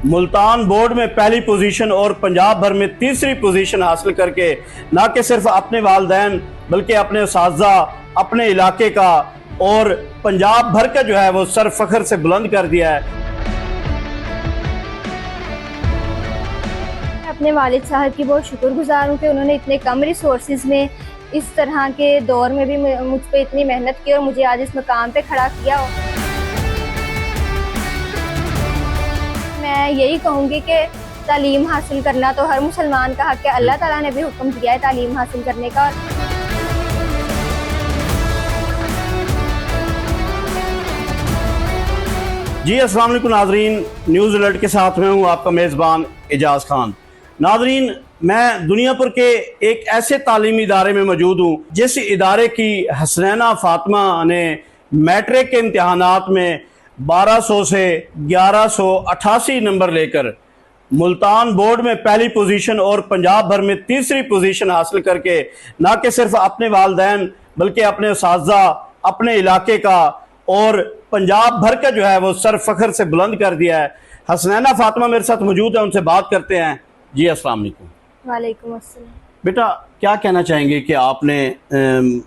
Multan board में पहली position और पंजाब भर में तीसरी पोजीशन हासिल करके न कि सिर्फ अपने वालिदैन बल्कि अपने उस्ताज़ा, अपने इलाके का और पंजाब भर का जो है वो सर फख्र से बुलंद कर दिया है। मैं अपने वालिद साहब की बहुत शुक्रगुजार हूँ कि उन्होंने इतने कम रिसोर्सेज में इस तरह के दौर में भी मुझ पर इतनी मेहनत की और मुझे आज इस मकाम पे खड़ा किया। मैं यही कहूँगी कि तालीम हासिल करना तो हर मुसलमान का हक है। अल्लाह ताला ने भी हुक्म दिया है तालीम हासिल करने का। जी अस्सलाम वालेकुम नाजरीन, न्यूज़ अलर्ट के साथ में हूँ आपका मेज़बान एजाज खान। नाजरीन, मैं दुनिया भर के एक ऐसे तालीमी इदारे में मौजूद हूँ जिस इदारे की हसनैना फातिमा ने मैट्रिक के इम्तहानात में 1200 से 1188 नंबर लेकर मुल्तान बोर्ड में पहली पोजीशन और पंजाब भर में तीसरी पोजीशन हासिल करके न कि सिर्फ अपने वालिदैन बल्कि अपने उस्ताज़ा, अपने इलाके का और पंजाब भर का जो है वो सर फख्र से बुलंद कर दिया है। हसनैना फातिमा मेरे साथ मौजूद है, उनसे बात करते हैं। जी अस्सलाम वालेकुम। वालेकुम अस्सलाम। बेटा, क्या कहना चाहेंगे कि आपने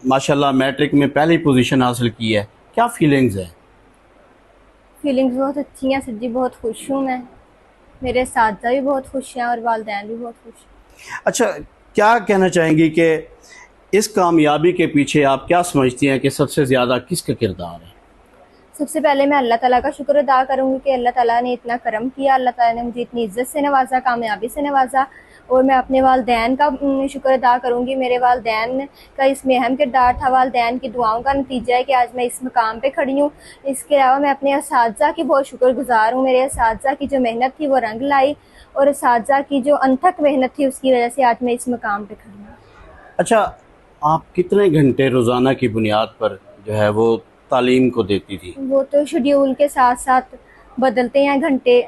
माशाल्लाह मैट्रिक में पहली पोजीशन हासिल की है, क्या फीलिंग्स है? फीलिंग्स बहुत अच्छी हैं सर जी, बहुत खुश हूँ मैं। मेरे साथी भी बहुत खुश हैं और वालिदैन भी बहुत खुश हैं। अच्छा, क्या कहना चाहेंगी कि इस कामयाबी के पीछे आप क्या समझती हैं कि सबसे ज़्यादा किसका किरदार है? सबसे पहले मैं अल्लाह ताला का शुक्र अदा करूँगी कि अल्लाह ताला ने इतना करम किया, अल्लाह ताला ने मुझे इतनी इज्जत से नवाजा, कामयाबी से नवाजा। और मैं अपने वालिदैन का शुक्र अदा करूँगी। मेरे वालिदैन का इसमें अहम किरदार था। वालिदैन की दुआओं का नतीजा है कि आज मैं इस मकाम पे खड़ी हूँ। इसके अलावा मैं अपने असातिज़ा की बहुत शुक्रगुजार हूँ। मेरे असातिज़ा की जो मेहनत थी वो रंग लाई और असातिज़ा की जो अनथक मेहनत थी उसकी वजह से आज मैं इस मकाम पर खड़ी हूँ। अच्छा, आप कितने घंटे रोज़ाना की बुनियाद पर जो है वो तालीम को देती थी? वो तो शेड्यूल के साथ साथ बदलते हैं घंटे।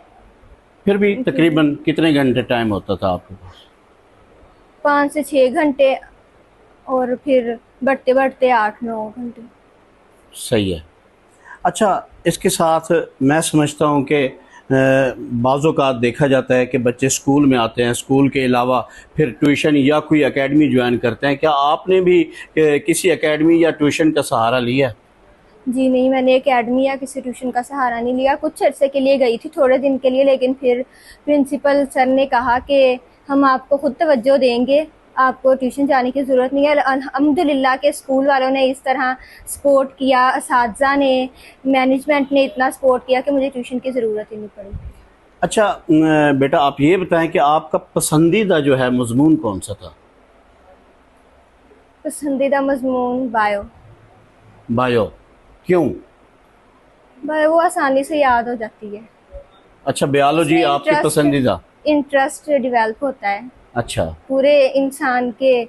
फिर भी तकरीबन कितने घंटे टाइम होता था आपके पास? 5 से 6 घंटे और फिर बढ़ते बढ़ते 8-9 घंटे। सही है। अच्छा, इसके साथ मैं समझता हूँ कि बाज़ औक़ात देखा जाता है कि बच्चे स्कूल में आते हैं, स्कूल के अलावा फिर ट्यूशन या कोई एकेडमी ज्वाइन करते हैं। क्या आपने भी किसी एकेडमी या ट्यूशन का सहारा लिया? जी नहीं, मैंने एकेडमी या किसी ट्यूशन का सहारा नहीं लिया। कुछ अरसे के लिए गई थी, थोड़े दिन के लिए, लेकिन फिर प्रिंसिपल सर ने कहा कि हम आपको खुद तवज्जो देंगे, आपको ट्यूशन जाने की ज़रूरत नहीं है। अल्हम्दुलिल्लाह के स्कूल वालों ने इस तरह सपोर्ट किया, असातिज़ा ने, मैनेजमेंट ने इतना सपोर्ट किया कि मुझे ट्यूशन की ज़रूरत ही नहीं पड़ी। अच्छा बेटा, आप ये बताएं कि आपका पसंदीदा जो है मज़मून कौन सा था? पसंदीदा मज़मून बायो। बायो, क्यों? बायो वो आसानी से याद हो जाती है। अच्छा, बायोलॉजी आपकी पसंदीदा? इंटरेस्ट डेवलप होता है। अच्छा, पूरे इंसान के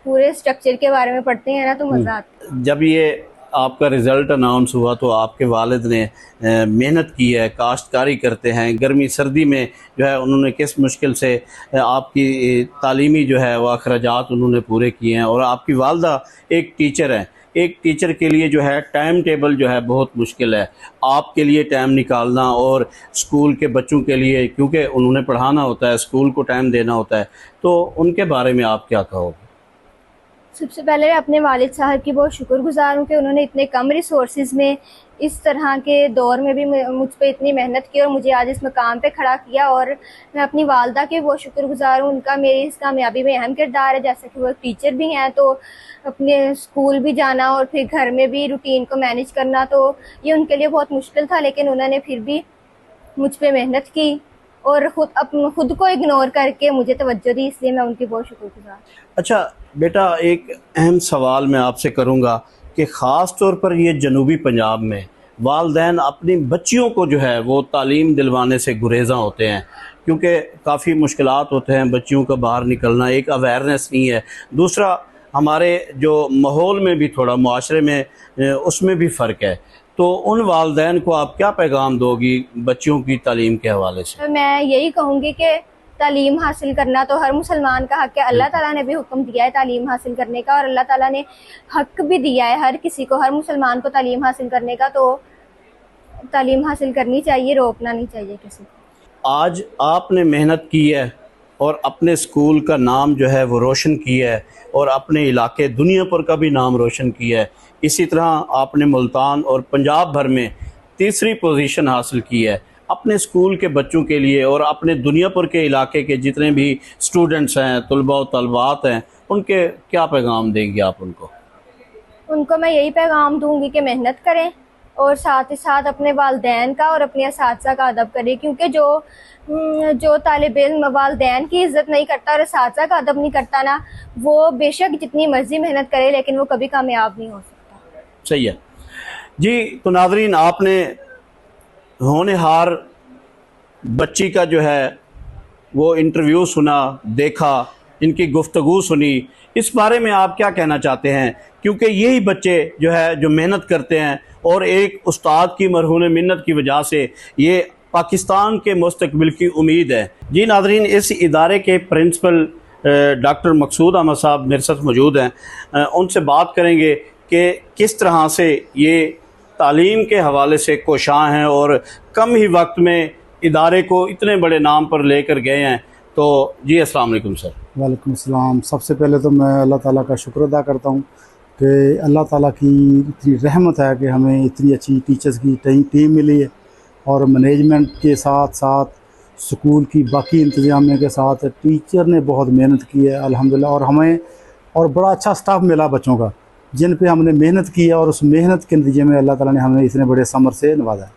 पूरे स्ट्रक्चर के बारे में पढ़ते हैं ना तो मज़ा आता है। जब ये आपका रिज़ल्ट अनाउंस हुआ तो आपके वालिद ने मेहनत की है, काश्तकारी करते हैं, गर्मी सर्दी में जो है उन्होंने किस मुश्किल से आपकी तालीमी जो है वह अखराजात उन्होंने पूरे किए हैं। और आपकी वालदा एक टीचर हैं, एक टीचर के लिए जो है टाइम टेबल जो है बहुत मुश्किल है। आपके लिए टाइम निकालना और स्कूल के बच्चों के लिए, क्योंकि उन्होंने पढ़ाना होता है, स्कूल को टाइम देना होता है, तो उनके बारे में आप क्या कहोगे? सबसे पहले मैं अपने वालिद साहब की बहुत शुक्रगुजार हूँ कि उन्होंने इतने कम रिसोर्सेज में इस तरह के दौर में भी मुझ पर इतनी मेहनत की और मुझे आज इस मकाम पे खड़ा किया। और मैं अपनी वालदा की बहुत शुक्रगुजार हूँ, उनका मेरी इस कामयाबी में अहम किरदार है। जैसा कि वो एक टीचर भी हैं तो अपने स्कूल भी जाना और फिर घर में भी रूटीन को मैनेज करना, तो ये उनके लिए बहुत मुश्किल था, लेकिन उन्होंने फिर भी मुझ पर मेहनत की और खुद को इग्नोर करके मुझे तवज्जो दी, इसलिए मैं उनकी बहुत शुक्रगुजार। अच्छा बेटा, एक अहम सवाल मैं आपसे करूंगा कि ख़ास तौर पर ये जनूबी पंजाब में वालिदैन अपनी बच्चियों को जो है वो तालीम दिलवाने से गुरेज़ा होते हैं, क्योंकि काफ़ी मुश्किलात होते हैं बच्चियों का बाहर निकलना, एक अवेयरनेस नहीं है। दूसरा, हमारे जो माहौल में भी थोड़ा मुआशरे में उसमें भी फ़र्क है। तो उन वालिदैन को आप क्या पैगाम दोगी बच्चियों की तालीम के हवाले से? मैं यही कहूँगी कि तालीम हासिल करना तो हर मुसलमान का हक है। अल्लाह ताला ने भी हुक्म दिया है तालीम हासिल करने का और अल्लाह ताला ने हक भी दिया है हर किसी को, हर मुसलमान को तालीम हासिल करने का। तो तालीम हासिल करनी चाहिए, रोकना नहीं चाहिए किसी को। आज आपने मेहनत की है और अपने स्कूल का नाम जो है वो रोशन किया है और अपने इलाके दुनिया भर का भी नाम रोशन किया है। इसी तरह आपने मुल्तान और पंजाब भर में तीसरी पोजीशन हासिल की है। अपने स्कूल के बच्चों के लिए और अपने दुनिया भर के इलाके के जितने भी स्टूडेंट्स हैं, तलबा और तलबात हैं, उनके क्या पैगाम देंगे आप उनको? उनको मैं यही पैगाम दूंगी कि मेहनत करें और साथ ही साथ अपने वालदैन का और अपने असातिज़ा का अदब करें, क्योंकि जो तालिब इल्म वालदैन की इज़्ज़त नहीं करता और असातिज़ा का अदब नहीं करता ना, वो बेशक जितनी मर्जी मेहनत करे लेकिन वो कभी कामयाब नहीं हो सकता। सही है जी। तो नाज़रीन, आपने होनहार बच्ची का जो है वो इंटरव्यू सुना, देखा, इनकी गुफ्तगू सुनी। इस बारे में आप क्या कहना चाहते हैं? क्योंकि यही बच्चे जो है जो मेहनत करते हैं और एक उस्ताद की मरहून मिन्नत की वजह से ये पाकिस्तान के मुस्तकबिल की उम्मीद है। जी नाज़रीन, इस इदारे के प्रिंसिपल डॉक्टर मकसूद अहमद साहब मेरे साथ मौजूद हैं। उनसे बात करेंगे कि किस तरह से ये तालीम के हवाले से कोशां हैं और कम ही वक्त में इदारे को इतने बड़े नाम पर लेकर गए हैं। तो जी अस्सलाम वालेकुम सर। वालेकुम अस्सलाम। सबसे पहले तो मैं अल्लाह ताला का शुक्र अदा करता हूँ कि अल्लाह ताला की इतनी रहमत है कि हमें इतनी अच्छी टीचर्स की टीम मिली है और मैनेजमेंट के साथ साथ स्कूल की बाकी इंतजामिया के साथ टीचर ने बहुत मेहनत की है अल्हम्दुलिल्लाह। और हमें और बड़ा अच्छा स्टाफ मिला बच्चों का, जिन पे हमने मेहनत की है और उस मेहनत के नतीजे में अल्लाह ताला ने हमें इतने बड़े समर से नवाजा है।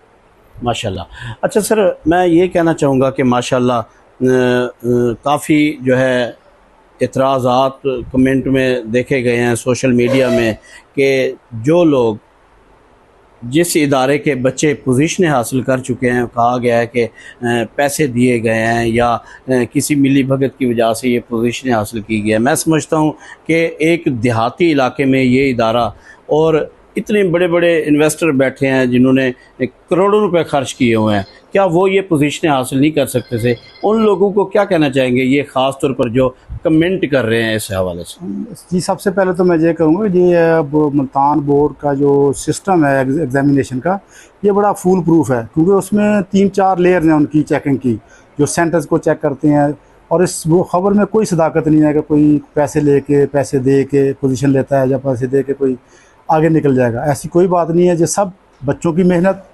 माशाल्लाह। अच्छा सर, मैं ये कहना चाहूँगा कि माशाल्लाह काफ़ी जो है एतराज़ात कमेंट में देखे गए हैं सोशल मीडिया में कि जो लोग जिस इदारे के बच्चे पोजीशनें हासिल कर चुके हैं, कहा गया है कि पैसे दिए गए हैं या किसी मिली भगत की वजह से ये पोजीशनें हासिल की गई है। मैं समझता हूँ कि एक देहाती इलाके में ये इदारा और इतने बड़े बड़े इन्वेस्टर बैठे हैं जिन्होंने करोड़ों रुपए खर्च किए हुए हैं, क्या वो ये पोजीशनें हासिल नहीं कर सकते थे? उन लोगों को क्या कहना चाहेंगे, ये ख़ास तौर पर जो कमेंट कर रहे हैं इस हवाले से? जी, सबसे पहले तो मैं ये कहूँगा कि ये अब मुल्तान बोर्ड का जो सिस्टम है एग्जामिनेशन का, ये बड़ा फूल प्रूफ है, क्योंकि उसमें 3-4 लेयर्स हैं उनकी चेकिंग की, जो सेंटर्स को चेक करते हैं। और इस वो ख़बर में कोई सदाकत नहीं है कि कोई पैसे दे के पोजीशन लेता है या पैसे दे के कोई आगे निकल जाएगा, ऐसी कोई बात नहीं है। ये सब बच्चों की मेहनत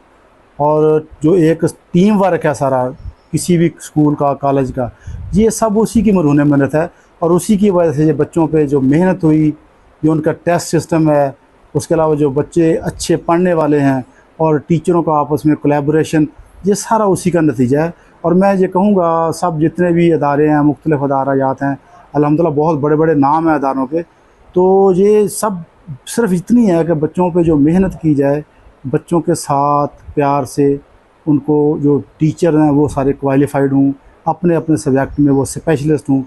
और जो एक टीम वर्क है सारा किसी भी स्कूल का, कॉलेज का, ये सब उसी की मरहून मेहनत है। और उसी की वजह से ये बच्चों पे जो मेहनत हुई, जो उनका टेस्ट सिस्टम है, उसके अलावा जो बच्चे अच्छे पढ़ने वाले हैं और टीचरों का आपस में कोलैबोरेशन, ये सारा उसी का नतीजा है। और मैं ये कहूँगा सब जितने भी अदारे हैं, मुख्तलिफ़ अदारात हैं, अल्हम्दुलिल्लाह बहुत बड़े बड़े नाम हैं अदारों के, तो ये सब सिर्फ इतनी है कि बच्चों पे जो मेहनत की जाए, बच्चों के साथ प्यार से, उनको जो टीचर हैं वो सारे क्वालिफाइड हों, अपने अपने सब्जेक्ट में वो स्पेशलिस्ट हों,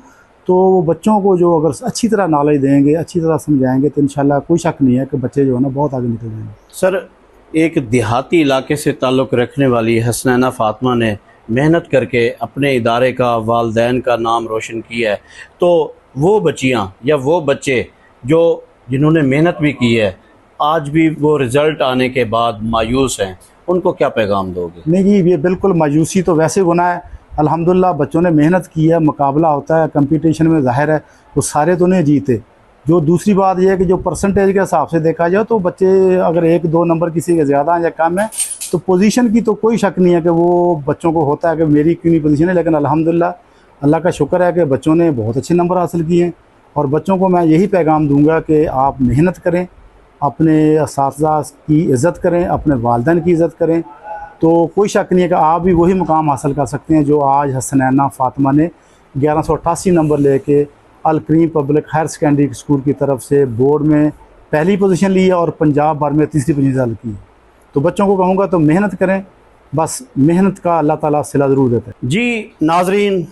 तो वो बच्चों को जो अगर अच्छी तरह नॉलेज देंगे, अच्छी तरह समझाएंगे, तो इंशाल्लाह कोई शक नहीं है कि बच्चे जो है ना बहुत आगे निकल जाएंगे। सर, एक देहाती इलाके से ताल्लुक़ रखने वाली हसनैना फ़ातिमा ने मेहनत करके अपने इदारे का, वालदैन का नाम रोशन किया है, तो वो बच्चियाँ या वो बच्चे जो जिन्होंने मेहनत भी की है, आज भी वो रिज़ल्ट आने के बाद मायूस हैं, उनको क्या पैगाम दोगे? नहीं जी, ये बिल्कुल मायूसी तो वैसे गुनाह है। अल्हम्दुलिल्लाह बच्चों ने मेहनत की है, मुकाबला होता है कंपटीशन में, ज़ाहिर है वो सारे तो नहीं जीते। जो दूसरी बात यह है कि जो परसेंटेज के हिसाब से देखा जाए तो बच्चे अगर 1-2 नंबर किसी के ज़्यादा या कम है, तो पोजीशन की तो कोई शक नहीं है कि वो बच्चों को होता है कि मेरी क्यों नहीं पोजीशन है। लेकिन अल्हम्दुलिल्लाह अल्लाह का शुक्र है कि बच्चों ने बहुत अच्छे नंबर हासिल किए हैं। और बच्चों को मैं यही पैगाम दूंगा कि आप मेहनत करें, अपने असातिज़ा की इज़्ज़त करें, अपने वालिदैन की इज़्ज़त करें, तो कोई शक नहीं है कि आप भी वही मुकाम हासिल कर सकते हैं जो आज हसनैना फ़ातिमा ने 1188 नंबर लेके अल करीम पब्लिक हायर सेकेंडरी स्कूल की तरफ से बोर्ड में पहली पोजीशन ली है और पंजाब भर में तीसरी पोजीशन हासिल की। तो बच्चों को कहूँगा तो मेहनत करें, बस मेहनत का अल्लाह ताला सिला ज़रूर देता है। जी नाज़रीन,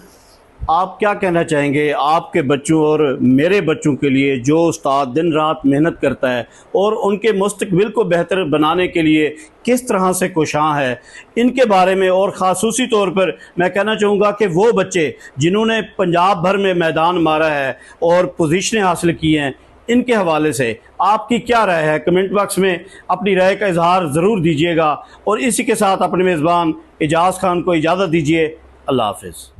आप क्या कहना चाहेंगे आपके बच्चों और मेरे बच्चों के लिए जो उस्ताद दिन रात मेहनत करता है और उनके मुस्तकबिल को बेहतर बनाने के लिए किस तरह से कोशां है, इनके बारे में? और ख़ासूसी तौर पर मैं कहना चाहूँगा कि वो बच्चे जिन्होंने पंजाब भर में मैदान मारा है और पोजीशनें हासिल की हैं, इनके हवाले से आपकी क्या राय है? कमेंट बॉक्स में अपनी राय का इजहार ज़रूर दीजिएगा। और इसी के साथ अपने मेज़बान एजाज़ खान को इजाज़त दीजिए। अल्लाह हाफिज़।